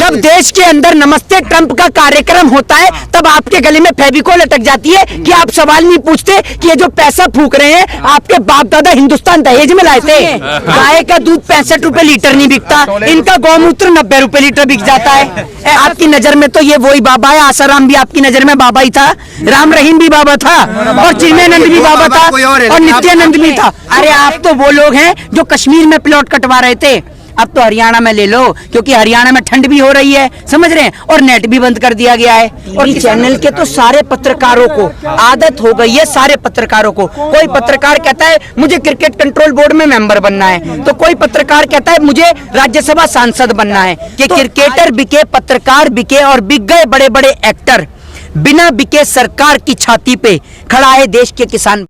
जब देश के अंदर नमस्ते ट्रंप का कार्यक्रम होता है तब आपके गले में फेविकोल अटक जाती है कि आप सवाल नहीं पूछते कि ये जो पैसा फूक रहे हैं आपके बाप दादा हिंदुस्तान दहेज में लाए थे। गाय का दूध 65 रुपए लीटर नहीं बिकता, इनका गौमूत्र 90 रुपए लीटर बिक जाता है। आपकी नजर में तो ये वही बाबा है। आसाराम भी आपकी नजर में बाबा ही था, राम रहीम भी बाबा था, और चिन्मयानंद भी बाबा था, और नित्यानंद भी था। अरे आप तो वो लोग हैं जो कश्मीर में प्लॉट कटवा रहे थे, अब तो हरियाणा में ले लो, क्योंकि हरियाणा में ठंड भी हो रही है, समझ रहे हैं, और नेट भी बंद कर दिया गया है। और चैनल के तो सारे पत्रकारों को आदत हो गई है, सारे पत्रकारों को। कोई पत्रकार कहता है मुझे क्रिकेट कंट्रोल बोर्ड में मेंबर बनना है, तो कोई पत्रकार कहता है मुझे राज्यसभा सांसद बनना है। कि क्रिकेटर बिके, पत्रकार बिके, और बिक गए बड़े बड़े एक्टर। बिना बिके सरकार की छाती पे खड़ा है देश के किसान।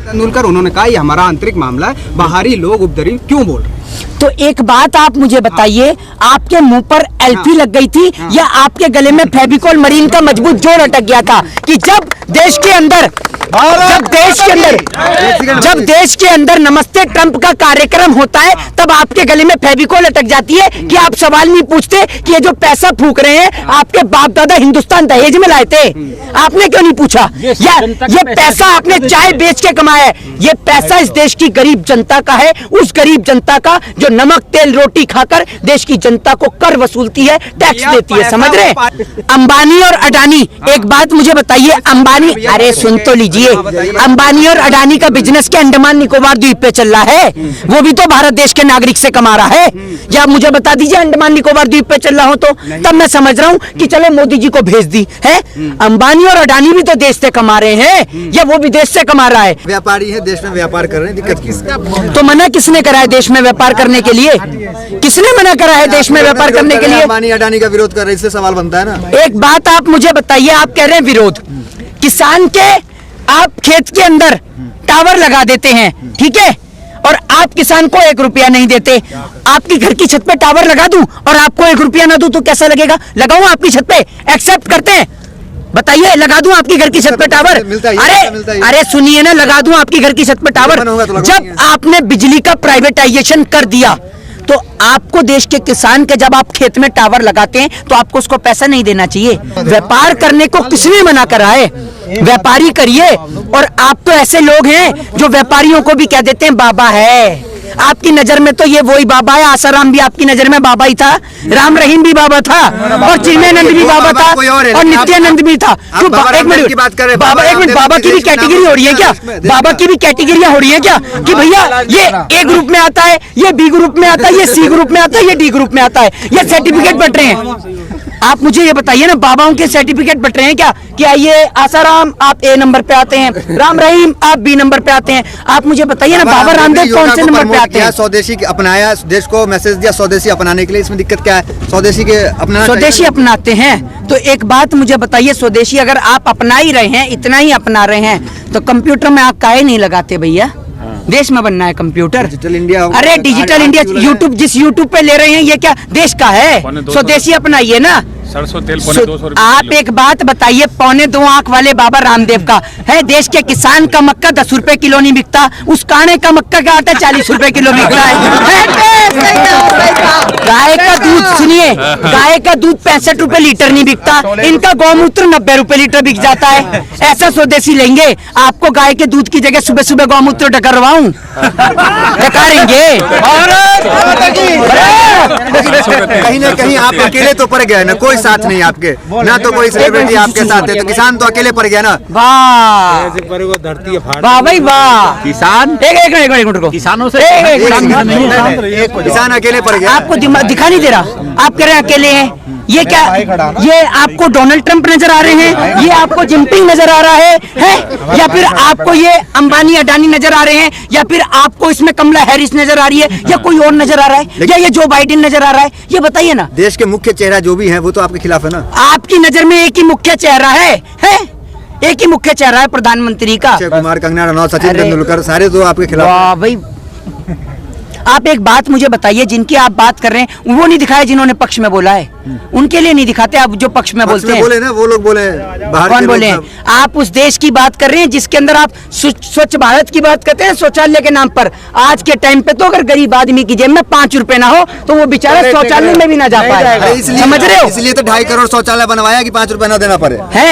तेंदुलकर उन्होंने कहा ये हमारा आंतरिक मामला है, बाहरी लोग उपद्रवी क्यों बोल रहे? तो एक बात आप मुझे बताइए, आपके मुंह पर एल्फी लग गई थी या आपके गले में फेविकोल मरीन का मजबूत जोड़ अटक गया था? कि जब देश के अंदर नमस्ते ट्रंप का कार्यक्रम होता है तब आपके गले में फेविकोल अटक जाती है कि आप सवाल नहीं पूछते कि ये जो पैसा फूक रहे हैं आपके बाप दादा हिंदुस्तान दहेज में लाए थे। आपने क्यों नहीं पूछा? या ये पैसा आपने चाय बेच के कमाया है? ये पैसा इस देश की गरीब जनता का है, उस गरीब जनता का जो नमक तेल रोटी खाकर देश की जनता को कर वसूलती है, टैक्स देती है, समझ रहे? अंबानी और अडानी, एक बात मुझे बताइए, अंबानी, अरे सुन तो लीजिए, अंबानी और अडानी का बिजनेस के अंडमान निकोबार द्वीप पे चल रहा है, वो भी तो भारत देश के नागरिक से कमा रहा है। या मुझे बता दीजिए अंडमान निकोबार द्वीप पे चल रहा हो तो तब मैं समझ रहा हूँ कि चलो मोदी जी को भेज दी है। अंबानी और अडानी भी तो देश से कमा रहे हैं, या वो विदेश से कमा रहा है? व्यापारी है, देश में व्यापार कर रहे हैं, दिक्कत किसका? तो मना किसने करा है देश में व्यापार करने के लिए? किसने मना करा है देश में व्यापार करने के लिए? अंबानी अडानी का विरोध कर रहे हैं, इससे सवाल बनता है ना। एक बात आप मुझे बताइए, आप कह रहे हैं विरोध, किसान के आप खेत के अंदर टावर लगा देते हैं, ठीक है, और आप किसान को 1 रुपया नहीं देते। आपकी घर की छत पे टावर लगा दूं और आपको 1 रुपया ना दूं तो कैसा लगेगा? लगाऊं आपकी छत पे? एक्सेप्ट करते हैं? बताइए, लगा दूं आपकी घर की छत पे टावर? अरे सुनिए ना, लगा दूं आपकी घर की छत पे टावर? जब आपने बिजली का प्राइवेटाइजेशन कर दिया तो आपको देश के किसान के, जब आप खेत में टावर लगाते हैं तो आपको उसको पैसा नहीं देना चाहिए? व्यापार करने को किसने मना करा है? व्यापारी करिए। और आप तो ऐसे लोग हैं जो व्यापारियों को भी कह देते हैं बाबा है। आपकी नजर में तो ये वही बाबा है। आसाराम भी आपकी नजर में बाबा ही था, राम रहीम भी बाबा था, और चिन्मयानंद भी बाबा था, और नित्यानंद भी था। एक मिनट बाबा, एक मिनट, बाबा की भी कैटेगरी हो रही है क्या? बाबा की भी कैटेगरियां हो रही है क्या? कि भैया ये ए ग्रुप में आता है, ये बी ग्रुप में आता है, ये सी ग्रुप में आता है, ये डी ग्रुप में आता है, ये सर्टिफिकेट बट रहे हैं। आप मुझे ये बताइए ना, बाबाओं के सर्टिफिकेट बट रहे हैं क्या? कि आइए आसाराम आप ए नंबर पे आते हैं, राम रहीम आप बी नंबर पे आते हैं। आप मुझे बताइए ना, बाबा रामदेव कौन से नंबर पे आते हैं? स्वदेशी अपनाया, देश को मैसेज दिया स्वदेशी अपनाने के लिए, इसमें दिक्कत क्या है? स्वदेशी के अपनाना, स्वदेशी अपनाते हैं तो एक बात मुझे बताइए, स्वदेशी अगर आप अपना ही रहे हैं, इतना ही अपना रहे हैं, तो कंप्यूटर में आप काहे नहीं लगाते भैया? देश में बनना है कंप्यूटर, डिजिटल इंडिया। अरे डिजिटल इंडिया, यूट्यूब जिस यूट्यूब पे ले रहे हैं ये क्या देश का है? स्वदेशी अपनाइए ना। सरसों तेल 250 रुपए। आप एक बात बताइए, 2.25 आंख वाले बाबा रामदेव का है, देश के किसान का मक्का 10 रुपए किलो नहीं बिकता, उस काने का मक्का का आटा 40 रुपए किलो बिकता है। गाय का दूध, सुनिए, गाय का दूध 65 रुपए लीटर नहीं बिकता, इनका गौमूत्र 90 रुपए लीटर बिक जाता है। ऐसा स्वदेशी लेंगे? आपको गाय के दूध की जगह सुबह सुबह गौमूत्र डकारवाऊं? डकारेंगे? कहीं ना कहीं आप अकेले तो पड़ गए ना, कोई साथ नहीं आपके, ना तो कोई सेलिब्रिटी आपके साथ है, तो किसान तो अकेले पड़ गया ना। वाह वाह भाई वाह, किसान एक मिनट रुको, किसानों से किसान अकेले पड़ गया। आपको दिखा नहीं दे रहा? आप कह रहे हैं अकेले हैं? ये क्या, ये आपको डोनाल्ड ट्रंप नजर आ रहे हैं, ये आपको जिनपिंग नजर आ रहा है, या फिर आपको ये अंबानी अडानी नजर आ रहे हैं, या फिर आपको इसमें कमला हैरिस नजर आ रही है, या कोई और नजर आ रहा है, या ये जो बाइडेन नजर आ रहा है? ये बताइए ना। देश के मुख्य चेहरा जो भी है वो तो आपके खिलाफ है ना। आपकी नजर में एक ही मुख्य चेहरा है? एक ही मुख्य चेहरा है प्रधानमंत्री का। अक्षय कुमार, कंगना रनौत, सचिन तेंदुलकर, सारे तो आपके खिलाफ। वाह भाई, आप एक बात मुझे बताइए, जिनकी आप बात कर रहे हैं वो नहीं दिखाया जिन्होंने पक्ष में बोला है? उनके लिए नहीं दिखाते आप जो पक्ष में बोलते हैं। बोले ना वो लोग बोले, बाहर कौन के बोले लोग हैं? आप उस देश की बात कर रहे हैं जिसके अंदर आप स्वच्छ भारत की बात करते हैं शौचालय के नाम पर। आज के टाइम पे तो अगर गरीब आदमी की जेब में 5 रुपए ना हो तो वो बेचारा शौचालय में भी ना जा पाए। समझ रहे हो? इसलिए तो 2.5 करोड़ शौचालय बनवाया कि 5 रुपए ना देना पड़े। है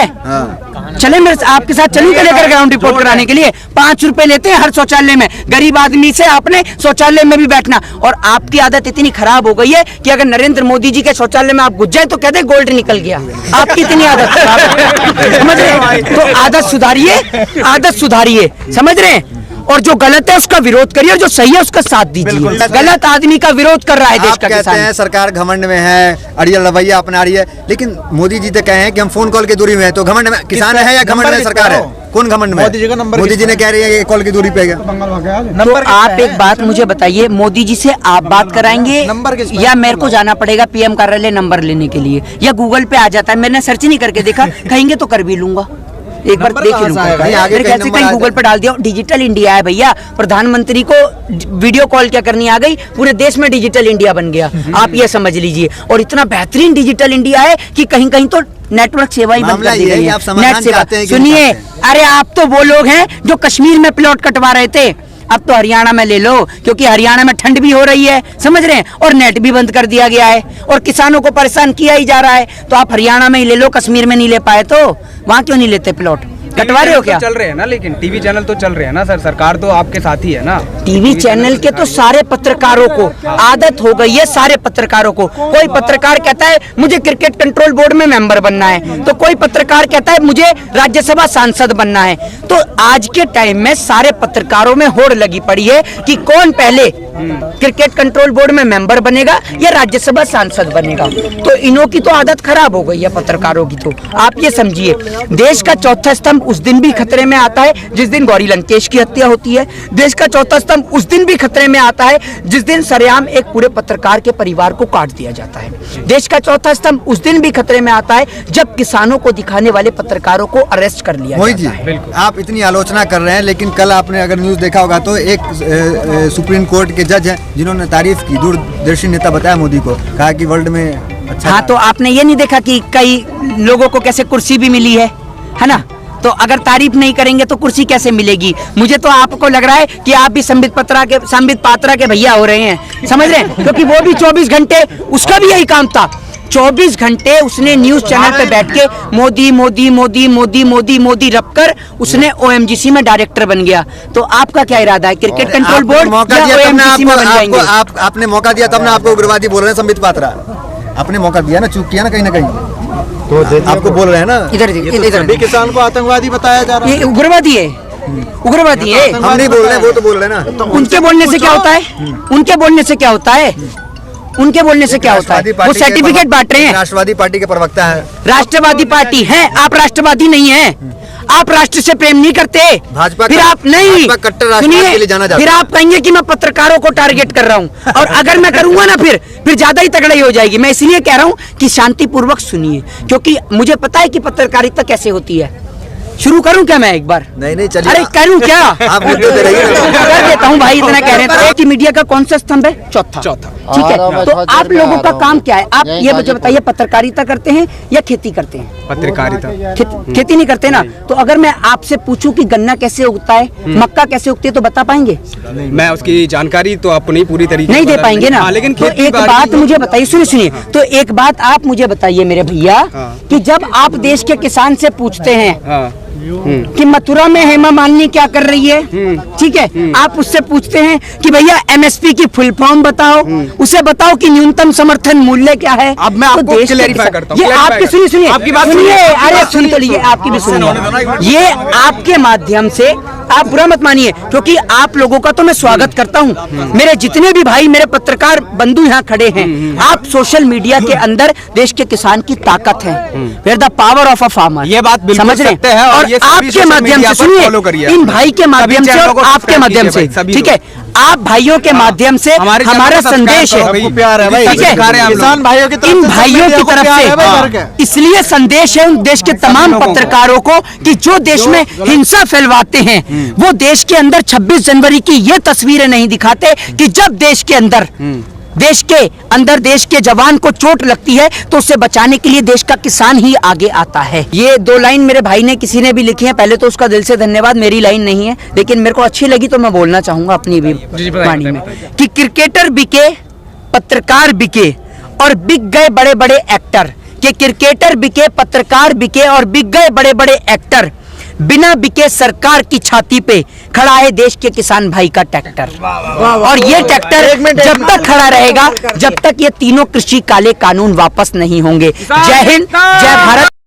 चले मेरे आपके साथ चलूंगा लेकर ग्राउंड रिपोर्ट कराने के लिए। 5 रुपए लेते हैं हर शौचालय में। गरीब आदमी से आपने शौचालय में भी बैठना, और आपकी आदत इतनी खराब हो गई है कि अगर नरेंद्र मोदी जी के शौचालय में आप घुस जाए तो कहते हैं गोल्ड निकल गया। आपकी इतनी आदत खराब है, समझ रहे? तो आदत सुधारिए, आदत सुधारिए, समझ रहे हैं? और जो गलत है उसका विरोध करिए और जो सही है उसका साथ दीजिए। गलत आदमी का विरोध कर रहा है देश का किसान। कहते हैं सरकार घमंड में है, अड़ियल रवैया अपना रही है, लेकिन मोदी जी तो कहे हैं कि हम फोन कॉल की दूरी में है, तो घमंड में किसान है या घमंड में सरकार है? कौन घमंड में? मोदी जी ने कह रही है कॉल की दूरी पे। तो आप एक बात मुझे बताइए, मोदी जी से आप बात कराएंगे या मेरे को जाना पड़ेगा पीएम कार्यालय नंबर लेने के लिए, या गूगल पे आ जाता है? मैंने सर्च नहीं करके देखा, कहेंगे तो कर भी लूंगा, एक बार देख ही लूंगा। मेरे ख्याल से कहीं गूगल पर डाल दिया। डिजिटल इंडिया है भैया, प्रधानमंत्री को वीडियो कॉल क्या करनी आ गई, पूरे देश में डिजिटल इंडिया बन गया, आप ये समझ लीजिए। और इतना बेहतरीन डिजिटल इंडिया है कि कहीं कहीं तो नेटवर्क सेवा ही बंद कर दी गई है, नेट सेवा। सुनिए, अरे आप तो वो लोग हैं जो कश्मीर में प्लॉट कटवा रहे थे, अब तो हरियाणा में ले लो, क्योंकि हरियाणा में ठंड भी हो रही है, समझ रहे हैं? और नेट भी बंद कर दिया गया है और किसानों को परेशान किया ही जा रहा है। तो आप हरियाणा में ही ले लो, कश्मीर में नहीं ले पाए तो वहां क्यों नहीं लेते प्लॉट? कटवा रहे हो क्या? चल रहे हैं ना, लेकिन टीवी चैनल तो चल रहे हैं ना सर, सरकार तो आपके साथ ही है ना। टीवी चैनल के तो सारे पत्रकारों को आदत हो गई है, सारे पत्रकारों को। कोई पत्रकार कहता है मुझे क्रिकेट कंट्रोल बोर्ड में मेंबर बनना है, तो कोई पत्रकार कहता है मुझे राज्यसभा सांसद बनना है। तो आज के टाइम में सारे पत्रकारों में होड़ लगी पड़ी है कि कौन पहले क्रिकेट कंट्रोल बोर्ड में मेंबर बनेगा या राज्यसभा सांसद बनेगा। तो इन्हों की तो आदत खराब हो गई है पत्रकारों की। तो आप ये समझिए, देश का चौथा स्तंभ उस दिन भी खतरे में आता है जिस दिन गौरी लंकेश की हत्या होती है। देश का चौथा स्तंभ उस दिन भी खतरे में आता है जिस दिन सरेआम एक पूरे पत्रकार के परिवार को काट दिया जाता है। देश का चौथा स्तंभ उस दिन भी खतरे में आता है जब किसानों को दिखाने वाले पत्रकारों को अरेस्ट कर लिया जाता है। आप इतनी आलोचना कर रहे हैं, लेकिन कल आपने अगर न्यूज देखा होगा तो एक सुप्रीम कोर्ट के जज हैं जिन्होंने तारीफ की, दूरदर्शी नेता बताया मोदी को, कहा कि वर्ल्ड में अच्छा। हाँ, तो आपने ये नहीं देखा कि कई लोगों को कैसे कुर्सी भी मिली है ना? तो अगर तारीफ नहीं करेंगे तो कुर्सी कैसे मिलेगी? मुझे तो आपको लग रहा है कि आप भी संबित पात्रा के भैया हो रहे हैं, समझ रहे हैं? क्योंकि वो भी 24 घंटे उसका भी यही काम था। 24 घंटे उसने न्यूज चैनल पे बैठ के मोदी मोदी मोदी मोदी मोदी मोदी रप कर उसने OMGC में डायरेक्टर बन गया। तो आपका क्या इरादा है, क्रिकेट कंट्रोल बोर्ड या OMGC में बन जाएंगे? आपने मौका दिया तब ना आपको उग्रवादी बोल रहे हैं संबित पात्रा। आपने मौका दिया ना, चूक किया ना कहीं ना कहीं, तो आपको बोल रहे हैं ना। इधर किसान को आतंकवादी बताया जा रहा है, ये उग्रवादी है, उग्रवादी है। हम नहीं बोल रहे, वो तो बोल रहे हैं ना। उनके बोलने से क्या होता है? उनके बोलने से क्या होता है? उनके बोलने से क्या होता है? वो सर्टिफिकेट बांट रहे हैं। राष्ट्रवादी पार्टी के प्रवक्ता है। राष्ट्रवादी पार्टी है, आप राष्ट्रवादी नहीं है। आप राष्ट्र से प्रेम नहीं करते। भाजपा फिर आप नहीं कट्टर राष्ट्रवाद के लिए जाना जाता है। फिर आप कहेंगे कि मैं पत्रकारों को टारगेट कर रहा हूं, और अगर मैं करूंगा ना फिर ज्यादा ही तगड़ाई हो जाएगी। मैं इसलिए कह रहा हूं कि शांतिपूर्वक सुनिए, क्योंकि मुझे पता है कि पत्रकारिता कैसे होती है। शुरू करूं क्या मैं एक बार? नहीं चलिए। अरे करूं क्या? आप बोलते रहिए। कर देता हूं भाई, इतना कह रहे हैं। कि मीडिया का कौन सा स्तंभ है? चौथा। ठीक है, तो आप लोगों का काम क्या है? आप ये मुझे बताइए, पत्रकारिता करते हैं या खेती करते हैं? पत्रकारिता। खेती नहीं करते ना? तो अगर मैं आपसे पूछूं कि गन्ना कैसे उगता है, मक्का कैसे उगती है, तो बता पाएंगे? मैं उसकी जानकारी तो आपको नहीं पूरी तरीके नहीं दे पाएंगे ना। लेकिन तो एक बात मुझे बताइए, सुनिए, तो एक बात आप मुझे बताइए मेरे भैया, कि जब आप देश के किसान से पूछते हैं कि मथुरा में हेमा मालिनी क्या कर रही है, ठीक है, आप उससे पूछते हैं कि भैया MSP की फुल फॉर्म बताओ, उसे बताओ कि न्यूनतम समर्थन मूल्य क्या है। अब मैं आपको क्लैरिफाई करता हूं। ये आपकी सुनिए आपकी बात सुनिए, अरे सुन तो लीजिए, आपकी भी सुनिए। ये आपके माध्यम से, आप बुरा मत मानिए, क्योंकि आप लोगों का तो मैं स्वागत करता हूं। मेरे जितने भी भाई, मेरे पत्रकार बंधु यहाँ खड़े हैं, आप सोशल मीडिया के अंदर देश के किसान की ताकत है। Where the power of a farmer, ये बात बिल्कुल समझ रहे हैं। और आपके माध्यम से सुनिए, इन भाई के माध्यम से और आपके माध्यम से, ठीक है, आप भाइयों के माध्यम से हमारा संदेश है, प्यार है भाई, ठीक है, किसान भाइयों की तरफ इन भाइयों की तरफ से। इसलिए संदेश है उन देश के तमाम पत्रकारों को कि जो देश में हिंसा फैलवाते हैं, वो देश के अंदर 26 जनवरी की ये तस्वीरें नहीं दिखाते कि जब देश के अंदर देश के अंदर देश के जवान को चोट लगती है तो उससे बचाने के लिए देश का किसान ही आगे आता है। ये 2 लाइन मेरे भाई ने किसी ने भी लिखी है, पहले तो उसका दिल से धन्यवाद। मेरी लाइन नहीं है लेकिन मेरे को अच्छी लगी तो मैं बोलना चाहूंगा अपनी भी वाणी में कि क्रिकेटर बिके, पत्रकार बिके और बिक गए बड़े बड़े एक्टर। कि क्रिकेटर बिके, पत्रकार बिके और बिक गए बड़े बड़े एक्टर, बिना बिके सरकार की छाती पे खड़ा है देश के किसान भाई का ट्रैक्टर। और ये ट्रैक्टर जब तक खड़ा रहेगा जब तक ये तीनों कृषि काले कानून वापस नहीं होंगे। जय हिंद, जय भारत।